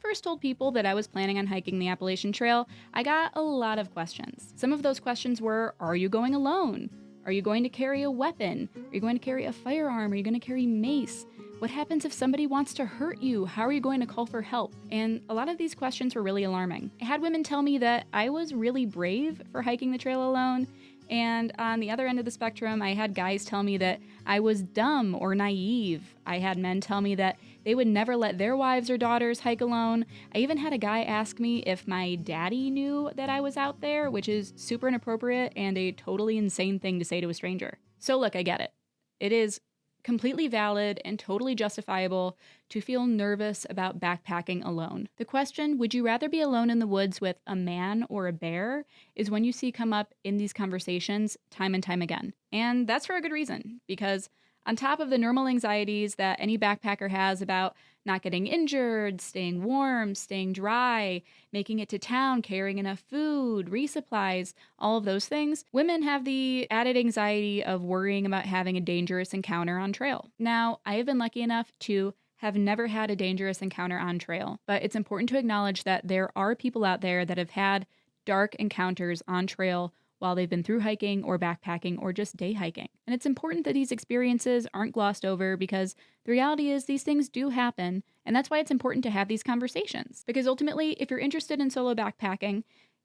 first told people that I was planning on hiking the Appalachian Trail, I got a lot of questions. Some of those questions were, are you going alone? Are you going to carry a weapon? Are you going to carry a firearm? Are you going to carry mace? What happens if somebody wants to hurt you? How are you going to call for help? And a lot of these questions were really alarming. I had women tell me that I was really brave for hiking the trail alone. And on the other end of the spectrum, I had guys tell me that I was dumb or naive. I had men tell me that they would never let their wives or daughters hike alone. I even had a guy ask me if my daddy knew that I was out there, which is super inappropriate and a totally insane thing to say to a stranger. So look, I get it. It is completely valid and totally justifiable to feel nervous about backpacking alone. The question, would you rather be alone in the woods with a man or a bear, is one you see come up in these conversations time and time again. And that's for a good reason, because on top of the normal anxieties that any backpacker has about not getting injured, staying warm, staying dry, making it to town, carrying enough food, resupplies, all of those things, women have the added anxiety of worrying about having a dangerous encounter on trail. Now, I have been lucky enough to have never had a dangerous encounter on trail, but it's important to acknowledge that there are people out there that have had dark encounters on trail while they've been through hiking or backpacking or just day hiking. And it's important that these experiences aren't glossed over, because the reality is these things do happen, and that's why it's important to have these conversations. Because ultimately, if you're interested in solo backpacking,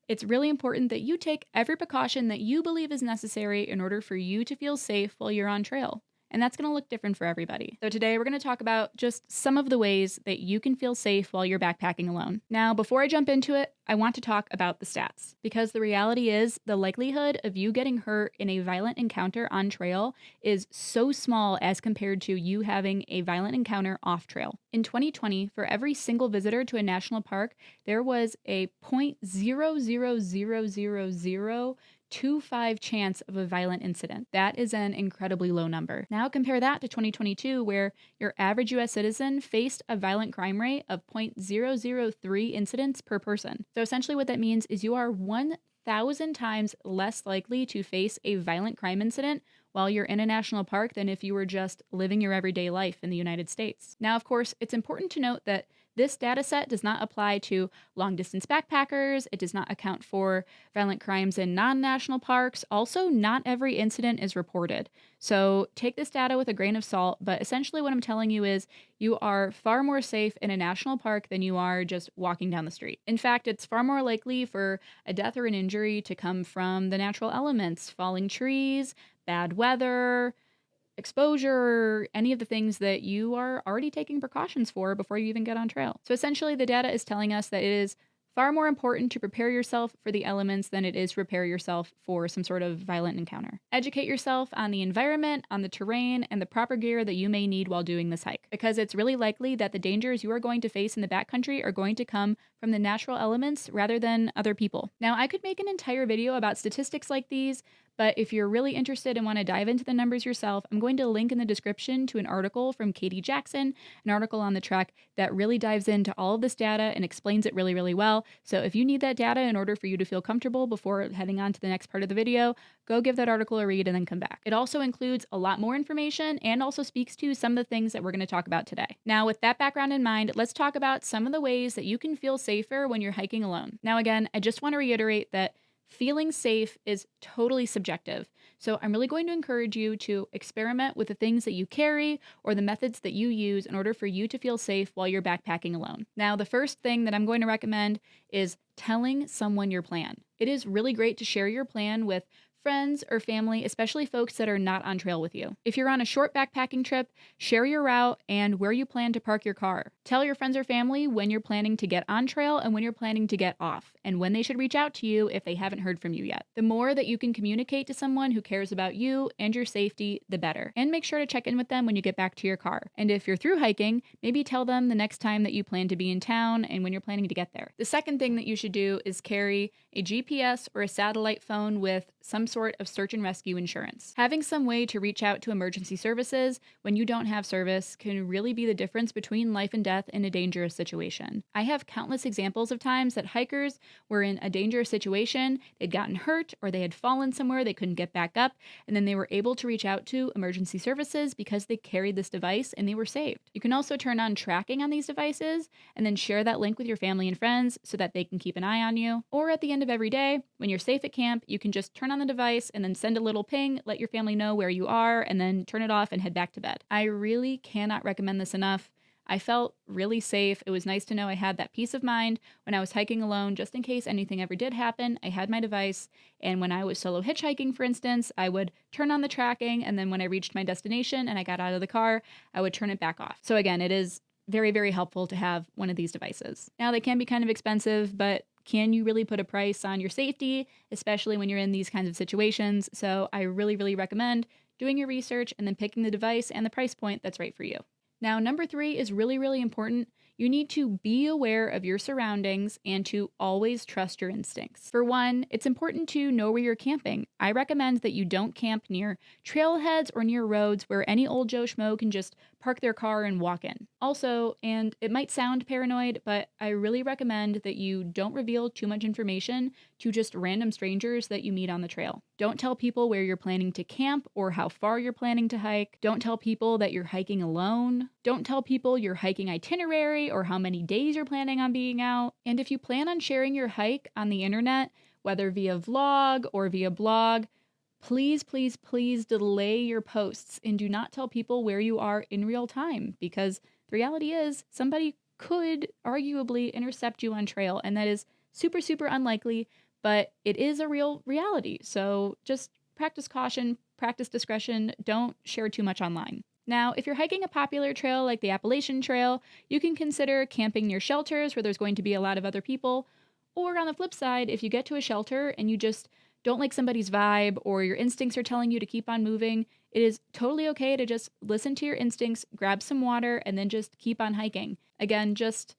it's really important that you take every precaution that you believe is necessary in order for you to feel safe while you're on trail. And that's going to look different for everybody. So today we're going to talk about just some of the ways that you can feel safe while you're backpacking alone. Now, before I jump into it, I want to talk about the stats, because the reality is the likelihood of you getting hurt in a violent encounter on trail is so small as compared to you having a violent encounter off trail. In 2020, for every single visitor to a national park, there was a 0.0000025 chance of a violent incident. That is an incredibly low number. Now compare that to 2022, where your average US citizen faced a violent crime rate of 0.003 incidents per person. So essentially what that means is you are 1,000 times less likely to face a violent crime incident while you're in a national park than if you were just living your everyday life in the United States. Now, of course, it's important to note that this data set does not apply to long-distance backpackers. It does not account for violent crimes in non-national parks. Also, not every incident is reported. So take this data with a grain of salt, but essentially what I'm telling you is you are far more safe in a national park than you are just walking down the street. In fact, it's far more likely for a death or an injury to come from the natural elements, falling trees, bad weather, exposure, any of the things that you are already taking precautions for before you even get on trail. So essentially the data is telling us that it is far more important to prepare yourself for the elements than it is to prepare yourself for some sort of violent encounter. Educate yourself on the environment, on the terrain, and the proper gear that you may need while doing this hike, because it's really likely that the dangers you are going to face in the backcountry are going to come from the natural elements rather than other people. Now, I could make an entire video about statistics like these, but if you're really interested and want to dive into the numbers yourself, I'm going to link in the description to an article from Katie Jackson, an article on the Trek that really dives into all of this data and explains it really, really well. So if you need that data in order for you to feel comfortable before heading on to the next part of the video, go give that article a read and then come back. It also includes a lot more information and also speaks to some of the things that we're going to talk about today. Now, with that background in mind, let's talk about some of the ways that you can feel safer when you're hiking alone. Now, again, I just want to reiterate that feeling safe is totally subjective. So I'm really going to encourage you to experiment with the things that you carry or the methods that you use in order for you to feel safe while you're backpacking alone. Now, the first thing that I'm going to recommend is telling someone your plan. It is really great to share your plan with friends or family, especially folks that are not on trail with you. If you're on a short backpacking trip, share your route and where you plan to park your car. Tell your friends or family when you're planning to get on trail and when you're planning to get off, and when they should reach out to you if they haven't heard from you yet. The more that you can communicate to someone who cares about you and your safety, the better. And make sure to check in with them when you get back to your car. And if you're through hiking, maybe tell them the next time that you plan to be in town and when you're planning to get there. The second thing that you should do is carry a GPS or a satellite phone with some sort of search and rescue insurance. Having some way to reach out to emergency services when you don't have service can really be the difference between life and death in a dangerous situation. I have countless examples of times that hikers were in a dangerous situation, they'd gotten hurt, or they had fallen somewhere they couldn't get back up, and then they were able to reach out to emergency services because they carried this device and they were saved. You can also turn on tracking on these devices and then share that link with your family and friends so that they can keep an eye on you. Or at the end of every day, when you're safe at camp, you can just turn on the device and then send a little ping, let your family know where you are, and then turn it off and head back to bed. I really cannot recommend this enough. I felt really safe. It was nice to know I had that peace of mind when I was hiking alone, just in case anything ever did happen. I had my device, and when I was solo hitchhiking, for instance, I would turn on the tracking, and then when I reached my destination and I got out of the car, I would turn it back off. So again, it is very, very helpful to have one of these devices. Now, they can be kind of expensive, but can you really put a price on your safety, especially when you're in these kinds of situations? So I really, really recommend doing your research and then picking the device and the price point that's right for you. Now, number 3 is really, really important. You need to be aware of your surroundings and to always trust your instincts. For one, it's important to know where you're camping. I recommend that you don't camp near trailheads or near roads where any old Joe Schmo can just park their car and walk in. Also, and it might sound paranoid, but I really recommend that you don't reveal too much information to just random strangers that you meet on the trail. Don't tell people where you're planning to camp or how far you're planning to hike. Don't tell people that you're hiking alone. Don't tell people your hiking itinerary or how many days you're planning on being out. And if you plan on sharing your hike on the internet, whether via vlog or via blog, please, please, please delay your posts and do not tell people where you are in real time, because the reality is somebody could arguably intercept you on trail, and that is super, super unlikely, but it is a real reality. So just practice caution, practice discretion, don't share too much online. Now, if you're hiking a popular trail like the Appalachian Trail, you can consider camping near shelters where there's going to be a lot of other people. Or on the flip side, if you get to a shelter and you just don't like somebody's vibe or your instincts are telling you to keep on moving, it is totally okay to just listen to your instincts, grab some water, and then just keep on hiking. Again, just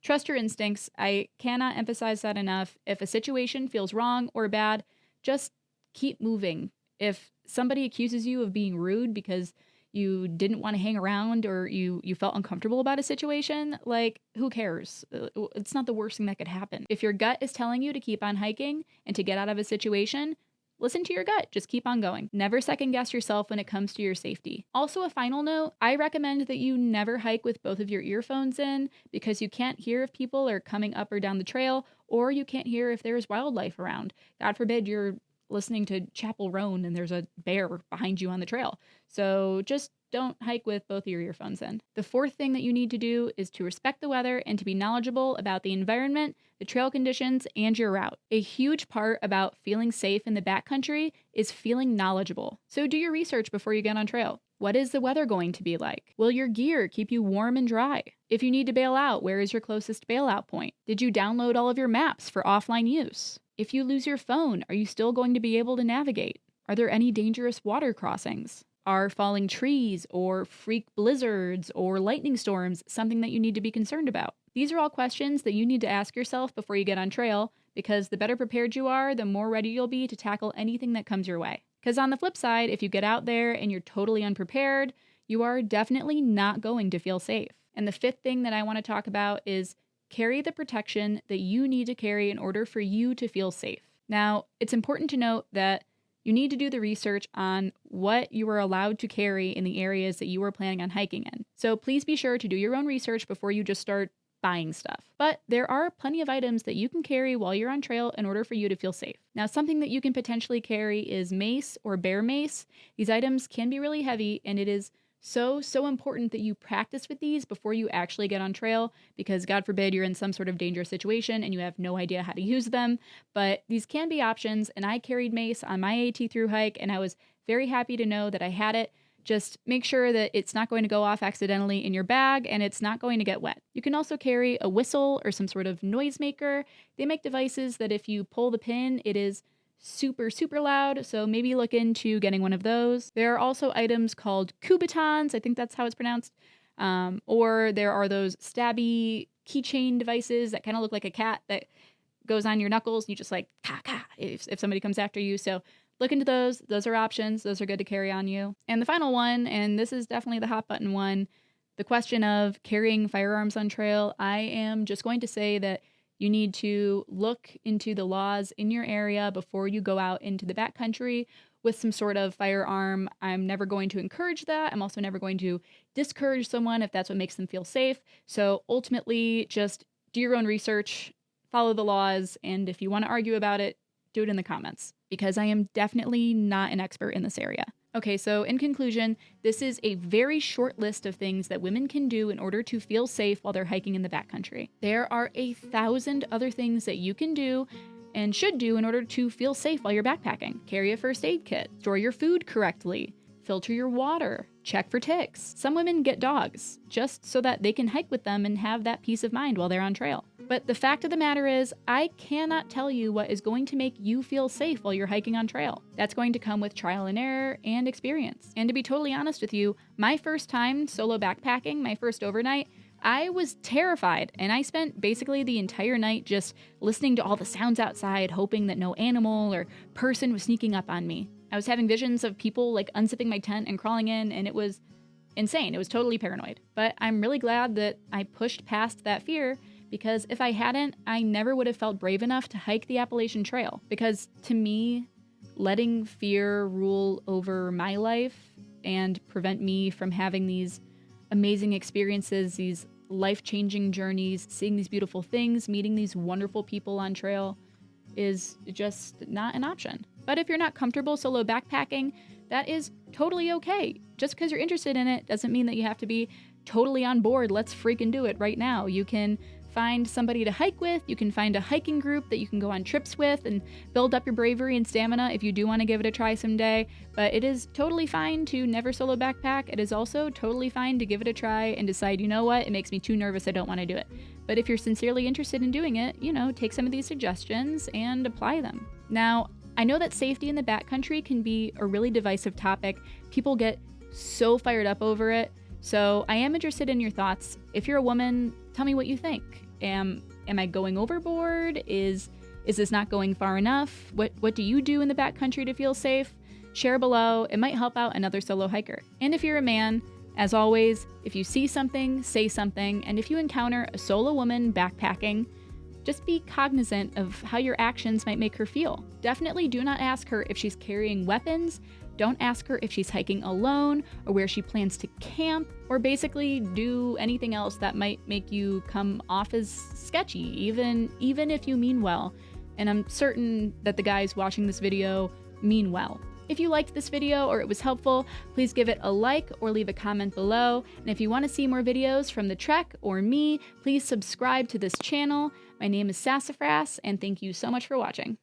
trust your instincts. I cannot emphasize that enough. If a situation feels wrong or bad, just keep moving. If somebody accuses you of being rude because you didn't want to hang around or you felt uncomfortable about a situation, like, who cares? It's not the worst thing that could happen. If your gut is telling you to keep on hiking and to get out of a situation, listen to your gut. Just keep on going. Never second guess yourself when it comes to your safety. Also, a final note, I recommend that you never hike with both of your earphones in, because you can't hear if people are coming up or down the trail, or you can't hear if there's wildlife around. God forbid you're listening to Chapel Roan and there's a bear behind you on the trail. So just don't hike with both of your earphones in. The 4th thing that you need to do is to respect the weather and to be knowledgeable about the environment, the trail conditions, and your route. A huge part about feeling safe in the backcountry is feeling knowledgeable. So do your research before you get on trail. What is the weather going to be like? Will your gear keep you warm and dry? If you need to bail out, where is your closest bailout point? Did you download all of your maps for offline use? If you lose your phone, are you still going to be able to navigate? Are there any dangerous water crossings? Are falling trees or freak blizzards or lightning storms something that you need to be concerned about? These are all questions that you need to ask yourself before you get on trail, because the better prepared you are, the more ready you'll be to tackle anything that comes your way. Because on the flip side, if you get out there and you're totally unprepared, you are definitely not going to feel safe. And the 5th thing that I want to talk about is carry the protection that you need to carry in order for you to feel safe. Now, it's important to note that you need to do the research on what you are allowed to carry in the areas that you are planning on hiking in. So please be sure to do your own research before you just start buying stuff. But there are plenty of items that you can carry while you're on trail in order for you to feel safe. Now, something that you can potentially carry is mace or bear mace. These items can be really heavy, and it is so important that you practice with these before you actually get on trail, because God forbid you're in some sort of dangerous situation and you have no idea how to use them. But these can be options, and I carried mace on my AT thru hike, and I was very happy to know that I had it. Just make sure that it's not going to go off accidentally in your bag and it's not going to get wet. You can also carry a whistle or some sort of noisemaker. They make devices that if you pull the pin, it is super, super loud, so maybe look into getting one of those. There are also items called kubatons, I think that's how it's pronounced, or there are those stabby keychain devices that kind of look like a cat that goes on your knuckles, and you just like, ka, ka, if somebody comes after you. So look into those. Those are options. Those are good to carry on you. And the final one, and this is definitely the hot button one, the question of carrying firearms on trail. I am just going to say that you need to look into the laws in your area before you go out into the backcountry with some sort of firearm. I'm never going to encourage that. I'm also never going to discourage someone if that's what makes them feel safe. So ultimately, just do your own research, follow the laws, and if you want to argue about it, do it in the comments, because I am definitely not an expert in this area. Okay, so in conclusion, this is a very short list of things that women can do in order to feel safe while they're hiking in the backcountry. There are 1,000 other things that you can do and should do in order to feel safe while you're backpacking. Carry a first aid kit, store your food correctly, filter your water, check for ticks. Some women get dogs just so that they can hike with them and have that peace of mind while they're on trail. But the fact of the matter is, I cannot tell you what is going to make you feel safe while you're hiking on trail. That's going to come with trial and error and experience. And to be totally honest with you, my first time solo backpacking, my first overnight, I was terrified, and I spent basically the entire night just listening to all the sounds outside, hoping that no animal or person was sneaking up on me. I was having visions of people like unzipping my tent and crawling in, and it was insane. It was totally paranoid. But I'm really glad that I pushed past that fear, because if I hadn't, I never would have felt brave enough to hike the Appalachian Trail. Because to me, letting fear rule over my life and prevent me from having these amazing experiences, these life-changing journeys, seeing these beautiful things, meeting these wonderful people on trail, is just not an option. But if you're not comfortable solo backpacking, that is totally okay. Just because you're interested in it doesn't mean that you have to be totally on board. Let's freaking do it right now. You can find somebody to hike with. You can find a hiking group that you can go on trips with and build up your bravery and stamina if you do want to give it a try someday. But it is totally fine to never solo backpack. It is also totally fine to give it a try and decide, you know what, it makes me too nervous, I don't want to do it. But if you're sincerely interested in doing it, take some of these suggestions and apply them. Now, I know that safety in the backcountry can be a really divisive topic. People get so fired up over it. So I am interested in your thoughts. If you're a woman, tell me what you think. Am I going overboard? Is this not going far enough? What do you do in the backcountry to feel safe? Share below. It might help out another solo hiker. And if you're a man, as always, if you see something, say something. And if you encounter a solo woman backpacking, just be cognizant of how your actions might make her feel. Definitely do not ask her if she's carrying weapons. Don't ask her if she's hiking alone or where she plans to camp, or basically do anything else that might make you come off as sketchy, even if you mean well. And I'm certain that the guys watching this video mean well. If you liked this video or it was helpful, please give it a like or leave a comment below. And if you want to see more videos from the trek or me, please subscribe to this channel. My name is Sassafras, and thank you so much for watching.